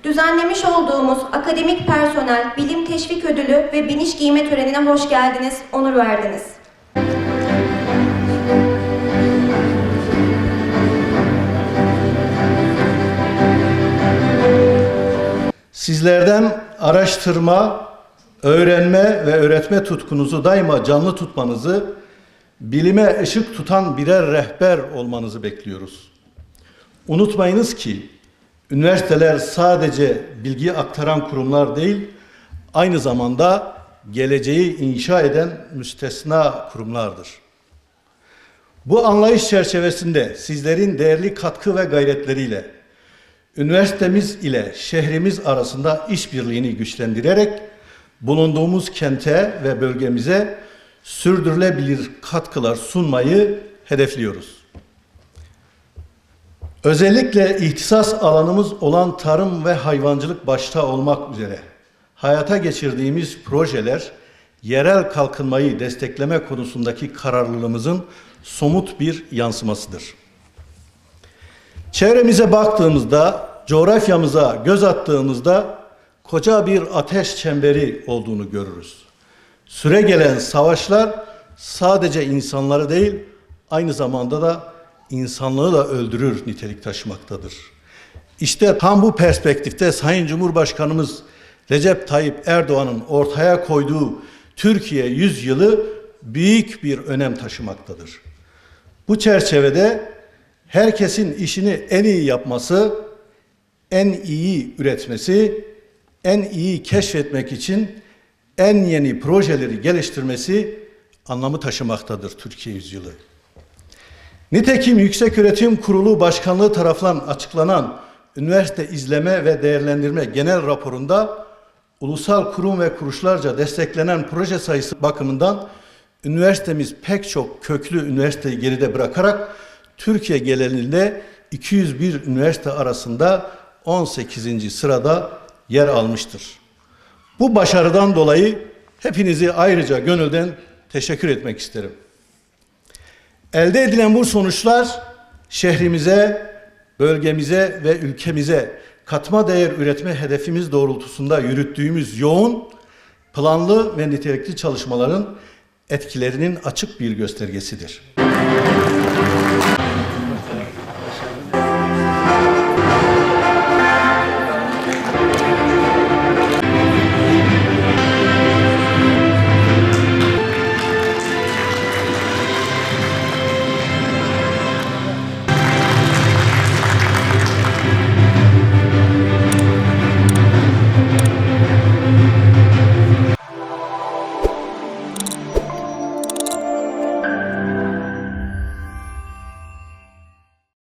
Düzenlemiş olduğumuz akademik personel bilim teşvik ödülü ve biniş giyme törenine hoş geldiniz, onur verdiniz. Sizlerden araştırma, öğrenme ve öğretme tutkunuzu daima canlı tutmanızı, bilime ışık tutan birer rehber olmanızı bekliyoruz. Unutmayınız ki üniversiteler sadece bilgi aktaran kurumlar değil, aynı zamanda geleceği inşa eden müstesna kurumlardır. Bu anlayış çerçevesinde sizlerin değerli katkı ve gayretleriyle üniversitemiz ile şehrimiz arasında işbirliğini güçlendirerek bulunduğumuz kente ve bölgemize sürdürülebilir katkılar sunmayı hedefliyoruz. Özellikle ihtisas alanımız olan tarım ve hayvancılık başta olmak üzere hayata geçirdiğimiz projeler yerel kalkınmayı destekleme konusundaki kararlılığımızın somut bir yansımasıdır. Çevremize baktığımızda, coğrafyamıza göz attığımızda koca bir ateş çemberi olduğunu görürüz. Süregelen savaşlar sadece insanları değil, aynı zamanda da insanlığı da öldürür nitelik taşımaktadır. İşte tam bu perspektifte Sayın Cumhurbaşkanımız Recep Tayyip Erdoğan'ın ortaya koyduğu Türkiye Yüzyılı büyük bir önem taşımaktadır. Bu çerçevede herkesin işini en iyi yapması, en iyi üretmesi, en iyi keşfetmek için en yeni projeleri geliştirmesi anlamı taşımaktadır Türkiye Yüzyılı. Nitekim Yükseköğretim Kurulu Başkanlığı tarafından açıklanan Üniversite İzleme ve Değerlendirme Genel Raporu'nda ulusal kurum ve kuruluşlarca desteklenen proje sayısı bakımından üniversitemiz pek çok köklü üniversiteyi geride bırakarak Türkiye genelinde 201 üniversite arasında 18. sırada yer almıştır. Bu başarıdan dolayı hepinizi ayrıca gönülden teşekkür etmek isterim. Elde edilen bu sonuçlar şehrimize, bölgemize ve ülkemize katma değer üretme hedefimiz doğrultusunda yürüttüğümüz yoğun, planlı ve nitelikli çalışmaların etkilerinin açık bir göstergesidir.